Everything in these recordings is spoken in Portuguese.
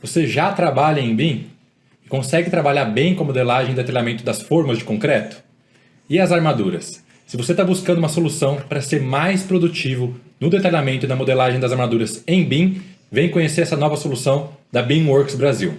Você já trabalha em BIM? E consegue trabalhar bem com a modelagem e detalhamento das formas de concreto? E as armaduras? Se você está buscando uma solução para ser mais produtivo no detalhamento e na modelagem das armaduras em BIM, vem conhecer essa nova solução da BIMworks Brasil.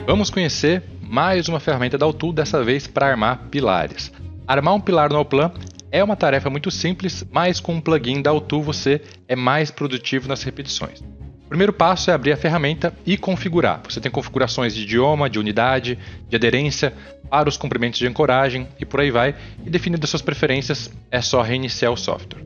Vamos conhecer mais uma ferramenta da Autul, dessa vez para armar pilares. Armar um pilar no Allplan é uma tarefa muito simples, mas com um plugin da Autul você é mais produtivo nas repetições. O primeiro passo é abrir a ferramenta e configurar. Você tem configurações de idioma, de unidade, de aderência, para os comprimentos de ancoragem e por aí vai. E definindo as suas preferências, é só reiniciar o software.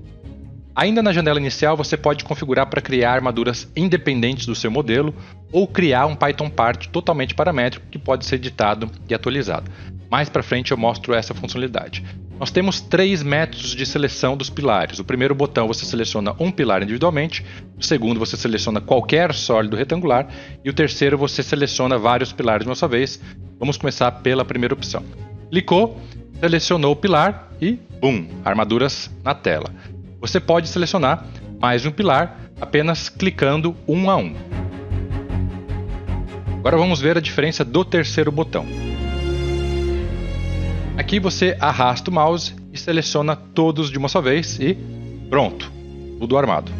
Ainda na janela inicial, você pode configurar para criar armaduras independentes do seu modelo ou criar um Python part totalmente paramétrico que pode ser editado e atualizado. Mais para frente eu mostro essa funcionalidade. Nós temos 3 métodos de seleção dos pilares. O primeiro botão você seleciona um pilar individualmente, o segundo você seleciona qualquer sólido retangular e o terceiro você seleciona vários pilares de uma só vez. Vamos começar pela primeira opção. Clicou, selecionou o pilar e BUM! Armaduras na tela. Você pode selecionar mais de um pilar apenas clicando um a um. Agora vamos ver a diferença do terceiro botão. Aqui você arrasta o mouse e seleciona todos de uma só vez e pronto, tudo armado.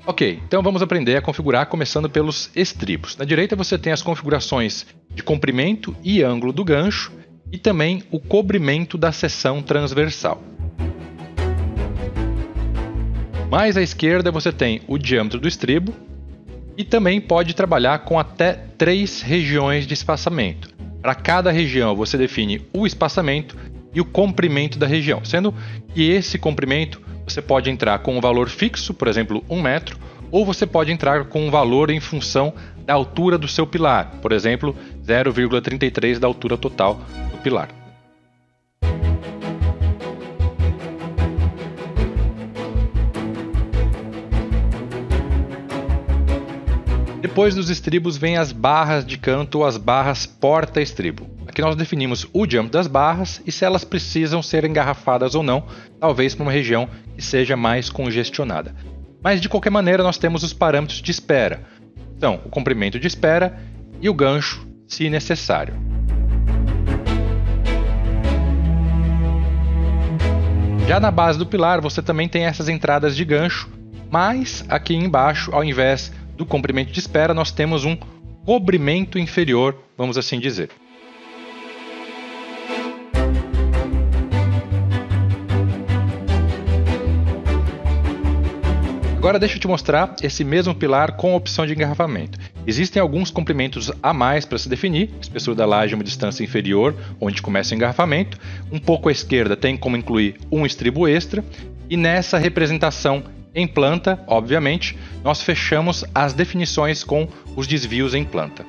Ok, então vamos aprender a configurar começando pelos estribos. Na direita você tem as configurações de comprimento e ângulo do gancho e também o cobrimento da seção transversal. Mais à esquerda você tem o diâmetro do estribo e também pode trabalhar com até 3 regiões de espaçamento. Para cada região você define o espaçamento e o comprimento da região, sendo que esse comprimento você pode entrar com um valor fixo, por exemplo 1 metro, ou você pode entrar com um valor em função da altura do seu pilar, por exemplo 0,33 da altura total do pilar. Depois dos estribos vem as barras de canto ou as barras porta-estribo. Aqui nós definimos o diâmetro das barras e se elas precisam ser engarrafadas ou não, talvez para uma região que seja mais congestionada. Mas de qualquer maneira nós temos os parâmetros de espera. Então, o comprimento de espera e o gancho, se necessário. Já na base do pilar você também tem essas entradas de gancho, mas aqui embaixo, ao invés do comprimento de espera, nós temos um cobrimento inferior, vamos assim dizer. Agora deixa eu te mostrar esse mesmo pilar com a opção de engarrafamento. Existem alguns comprimentos a mais para se definir, espessura da laje uma distância inferior, onde começa o engarrafamento. Um pouco à esquerda tem como incluir um estribo extra, e nessa representação em planta, obviamente, nós fechamos as definições com os desvios em planta.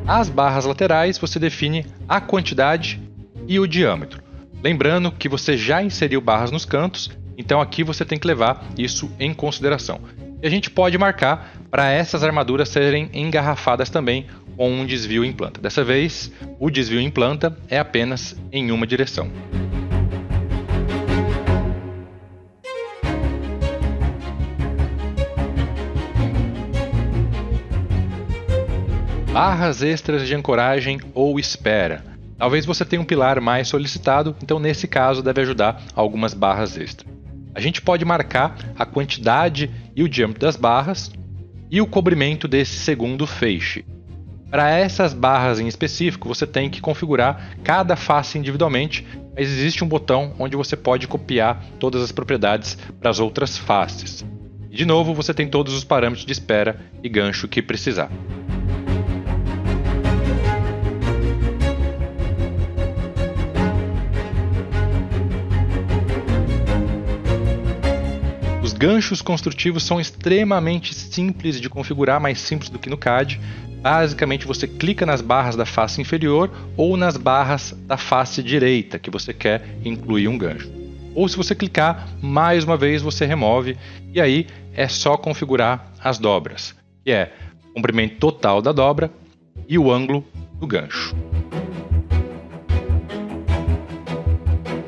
As barras laterais você define a quantidade e o diâmetro. Lembrando que você já inseriu barras nos cantos, então aqui você tem que levar isso em consideração. E a gente pode marcar para essas armaduras serem engarrafadas também com um desvio em planta. Dessa vez, o desvio em planta é apenas em uma direção. Barras extras de ancoragem ou espera. Talvez você tenha um pilar mais solicitado, então nesse caso deve ajudar algumas barras extras. A gente pode marcar a quantidade e o diâmetro das barras e o cobrimento desse segundo feixe. Para essas barras em específico, você tem que configurar cada face individualmente, mas existe um botão onde você pode copiar todas as propriedades para as outras faces. E de novo, você tem todos os parâmetros de espera e gancho que precisar. Os ganchos construtivos são extremamente simples de configurar, mais simples do que no CAD. basicamente você clica nas barras da face inferior ou nas barras da face direita que você quer incluir um gancho. Ou se você clicar, mais uma vez você remove e aí é só configurar as dobras, que é o comprimento total da dobra e o ângulo do gancho.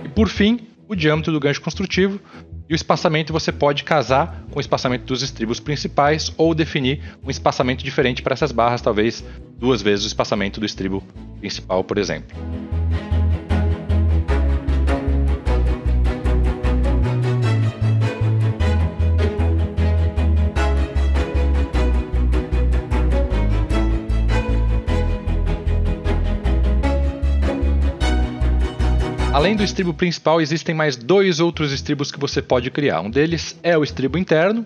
E por fim, o diâmetro do gancho construtivo e o espaçamento você pode casar com o espaçamento dos estribos principais ou definir um espaçamento diferente para essas barras, talvez 2 vezes o espaçamento do estribo principal, por exemplo. Além do estribo principal, existem mais 2 outros estribos que você pode criar. Um deles é o estribo interno,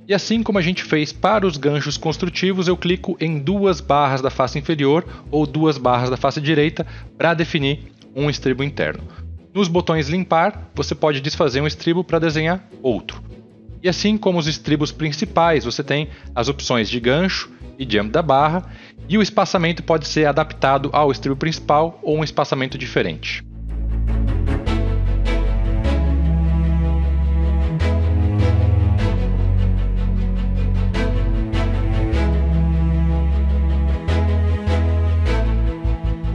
e assim como a gente fez para os ganchos construtivos, eu clico em 2 barras da face inferior ou 2 barras da face direita para definir um estribo interno. Nos botões limpar, você pode desfazer um estribo para desenhar outro. E assim como os estribos principais, você tem as opções de gancho e diâmetro da barra, e o espaçamento pode ser adaptado ao estribo principal ou um espaçamento diferente.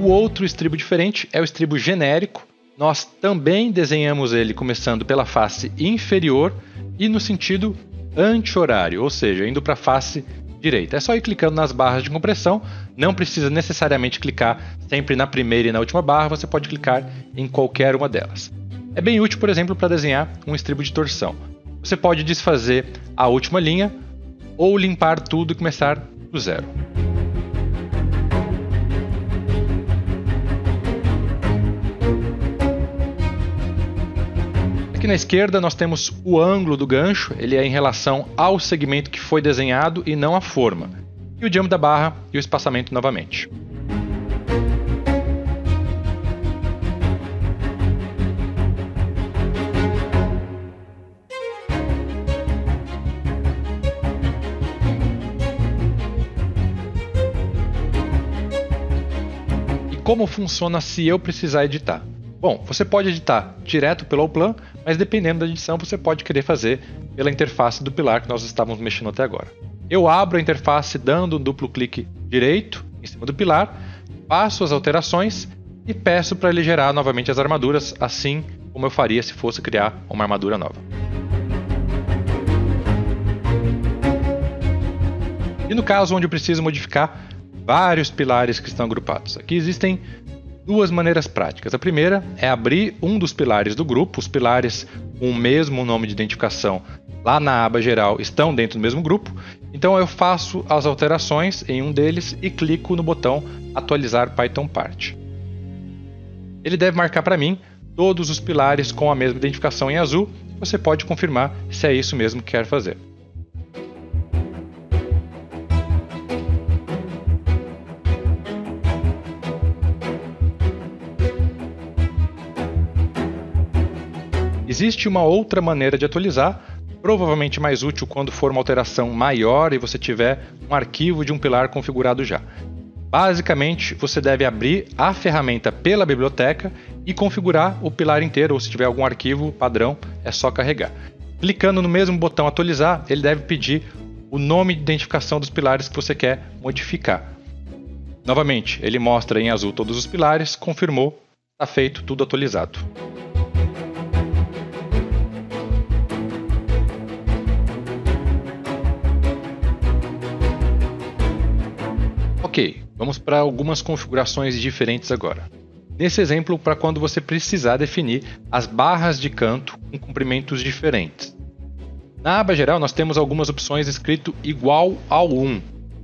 O outro estribo diferente é o estribo genérico. Nós também desenhamos ele começando pela face inferior e no sentido anti-horário, ou seja, indo para a face direita. É só ir clicando nas barras de compressão, não precisa necessariamente clicar sempre na primeira e na última barra, você pode clicar em qualquer uma delas. É bem útil, por exemplo, para desenhar um estribo de torção. Você pode desfazer a última linha ou limpar tudo e começar do zero. Aqui na esquerda nós temos o ângulo do gancho, ele é em relação ao segmento que foi desenhado e não à forma. E o diâmetro da barra e o espaçamento novamente. E como funciona se eu precisar editar? Bom, você pode editar direto pelo Allplan, mas dependendo da edição você pode querer fazer pela interface do pilar que nós estávamos mexendo até agora. Eu abro a interface dando um duplo clique direito em cima do pilar, passo as alterações e peço para ele gerar novamente as armaduras, assim como eu faria se fosse criar uma armadura nova. E no caso onde eu preciso modificar vários pilares que estão agrupados, aqui existem 2 maneiras práticas. A primeira é abrir um dos pilares do grupo. Os pilares com o mesmo nome de identificação lá na aba geral estão dentro do mesmo grupo. Então eu faço as alterações em um deles e clico no botão atualizar Python Part. Ele deve marcar para mim todos os pilares com a mesma identificação em azul. Você pode confirmar se é isso mesmo que quer fazer. Existe uma outra maneira de atualizar, provavelmente mais útil quando for uma alteração maior e você tiver um arquivo de um pilar configurado já. Basicamente, você deve abrir a ferramenta pela biblioteca e configurar o pilar inteiro, ou se tiver algum arquivo padrão, é só carregar. Clicando no mesmo botão atualizar, ele deve pedir o nome de identificação dos pilares que você quer modificar. Novamente, ele mostra em azul todos os pilares, confirmou, está feito, tudo atualizado. Ok, vamos para algumas configurações diferentes agora. Nesse exemplo, para quando você precisar definir as barras de canto com comprimentos diferentes. Na aba geral, nós temos algumas opções escrito igual ao 1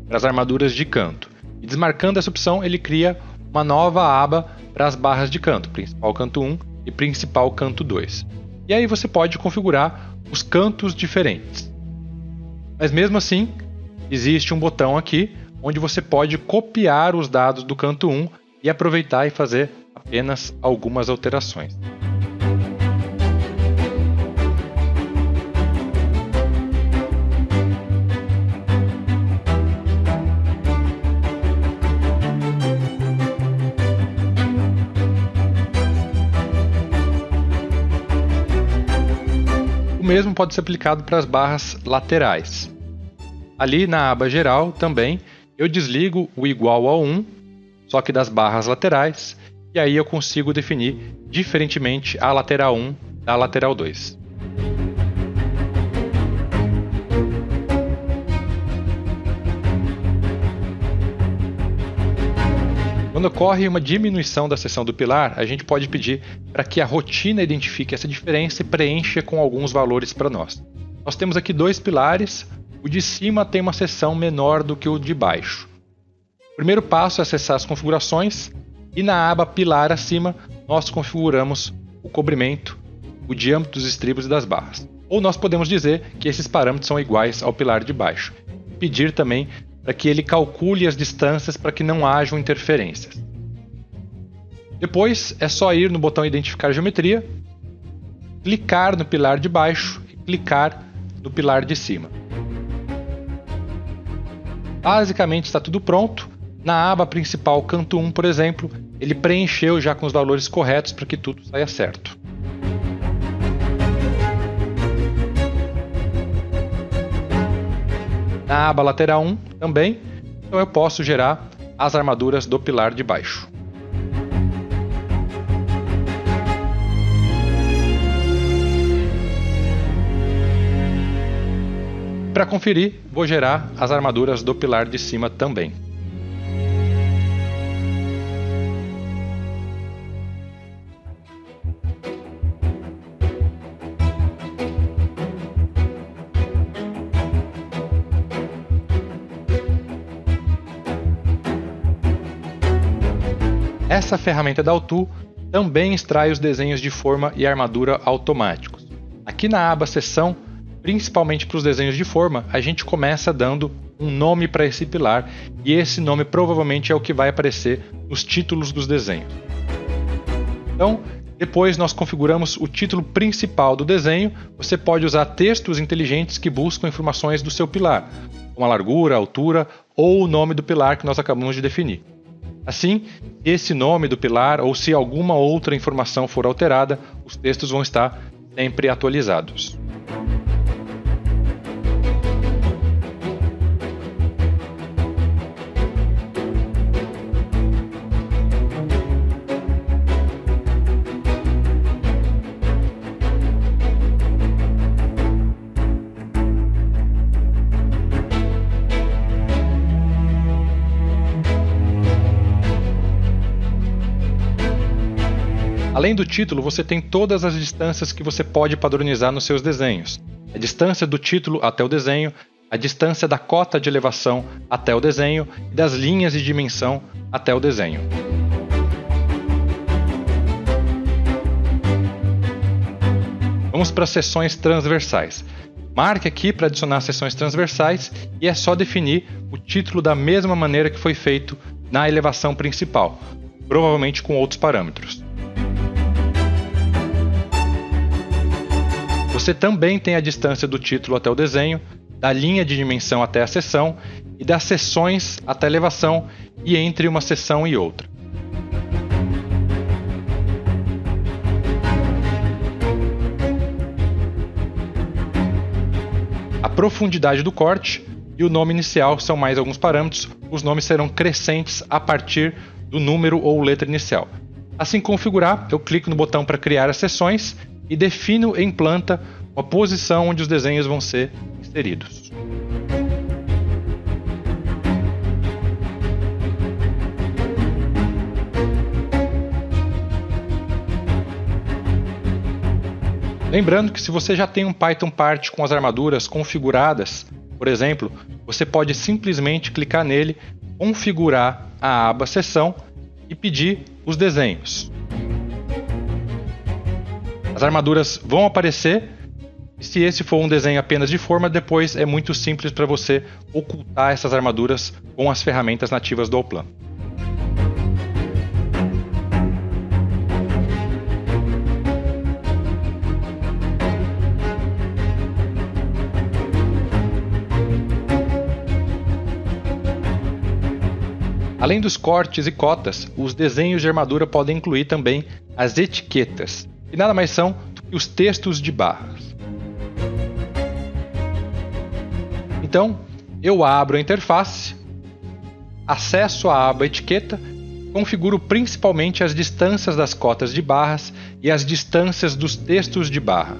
para as armaduras de canto. E desmarcando essa opção, ele cria uma nova aba para as barras de canto, principal canto 1 e principal canto 2. E aí você pode configurar os cantos diferentes. Mas mesmo assim, existe um botão aqui onde você pode copiar os dados do canto 1 e aproveitar e fazer apenas algumas alterações. mesmo pode ser aplicado para as barras laterais. Ali na aba geral também eu desligo o igual a 1, só que das barras laterais, e aí eu consigo definir diferentemente a lateral 1 da lateral 2. Quando ocorre uma diminuição da seção do pilar, a gente pode pedir para que a rotina identifique essa diferença e preencha com alguns valores para nós. Nós temos aqui dois pilares, o de cima tem uma seção menor do que o de baixo. O primeiro passo é acessar as configurações e na aba pilar acima nós configuramos o cobrimento, o diâmetro dos estribos e das barras. Ou nós podemos dizer que esses parâmetros são iguais ao pilar de baixo. Pedir também para que ele calcule as distâncias para que não hajam interferências. Depois é só ir no botão Identificar Geometria, clicar no pilar de baixo e clicar no pilar de cima. Basicamente está tudo pronto. Na aba principal, canto 1, por exemplo, ele preencheu já com os valores corretos para que tudo saia certo. Na aba lateral 1 também, então eu posso gerar as armaduras do pilar de baixo. Para conferir, vou gerar as armaduras do pilar de cima também. Essa ferramenta da Autu também extrai os desenhos de forma e armadura automáticos. Aqui na aba Seção, principalmente para os desenhos de forma, a gente começa dando um nome para esse pilar e esse nome provavelmente é o que vai aparecer nos títulos dos desenhos. Então, depois nós configuramos o título principal do desenho. Você pode usar textos inteligentes que buscam informações do seu pilar, como a largura, a altura ou o nome do pilar que nós acabamos de definir. Assim, se esse nome do pilar ou se alguma outra informação for alterada, os textos vão estar sempre atualizados. Além do título, você tem todas as distâncias que você pode padronizar nos seus desenhos. A distância do título até o desenho, a distância da cota de elevação até o desenho e das linhas de dimensão até o desenho. Vamos para as seções transversais. Marque aqui para adicionar seções transversais e é só definir o título da mesma maneira que foi feito na elevação principal, provavelmente com outros parâmetros. Você também tem a distância do título até o desenho, da linha de dimensão até a seção e das seções até a elevação e entre uma seção e outra. A profundidade do corte e o nome inicial são mais alguns parâmetros. Os nomes serão crescentes a partir do número ou letra inicial. Assim configurar, eu clico no botão para criar as seções e defino em planta a posição onde os desenhos vão ser inseridos. Lembrando que se você já tem um Python Part com as armaduras configuradas, por exemplo, você pode simplesmente clicar nele, configurar a aba Seção e pedir os desenhos. As armaduras vão aparecer e se esse for um desenho apenas de forma, depois é muito simples para você ocultar essas armaduras com as ferramentas nativas do Allplan. Além dos cortes e cotas, os desenhos de armadura podem incluir também as etiquetas, que nada mais são do que os textos de barras. Então, eu abro a interface, acesso a aba etiqueta, configuro principalmente as distâncias das cotas de barras e as distâncias dos textos de barra.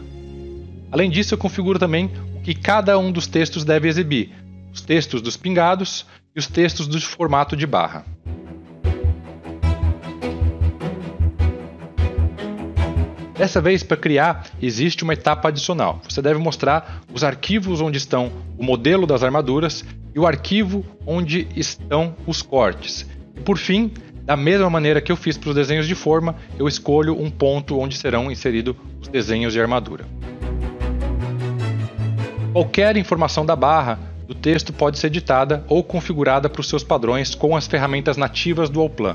Além disso, eu configuro também o que cada um dos textos deve exibir, os textos dos pingados e os textos do formato de barra. Dessa vez, para criar, existe uma etapa adicional. Você deve mostrar os arquivos onde estão o modelo das armaduras e o arquivo onde estão os cortes. E por fim, da mesma maneira que eu fiz para os desenhos de forma, eu escolho um ponto onde serão inseridos os desenhos de armadura. Qualquer informação da barra do texto pode ser editada ou configurada para os seus padrões com as ferramentas nativas do Allplan.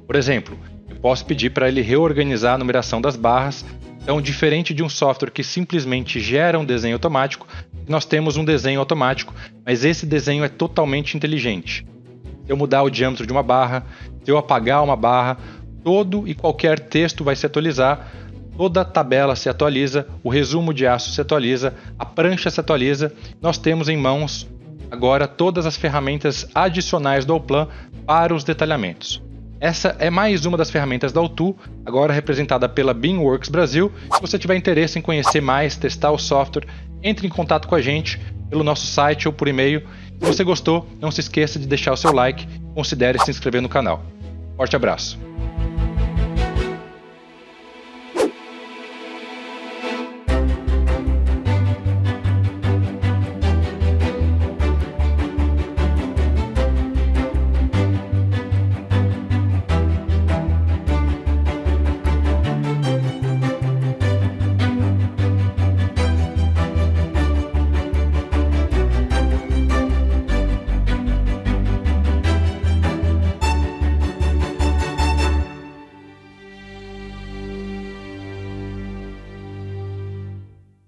Por exemplo, eu posso pedir para ele reorganizar a numeração das barras. Então, diferente de um software que simplesmente gera um desenho automático, nós temos um desenho automático, mas esse desenho é totalmente inteligente. Se eu mudar o diâmetro de uma barra, se eu apagar uma barra, todo e qualquer texto vai se atualizar, toda a tabela se atualiza, o resumo de aço se atualiza, a prancha se atualiza. Nós temos em mãos agora todas as ferramentas adicionais do Allplan para os detalhamentos. Essa é mais uma das ferramentas da Autu, agora representada pela BeamWorks Brasil. Se você tiver interesse em conhecer mais, testar o software, entre em contato com a gente pelo nosso site ou por e-mail. Se você gostou, não se esqueça de deixar o seu like e considere se inscrever no canal. Forte abraço!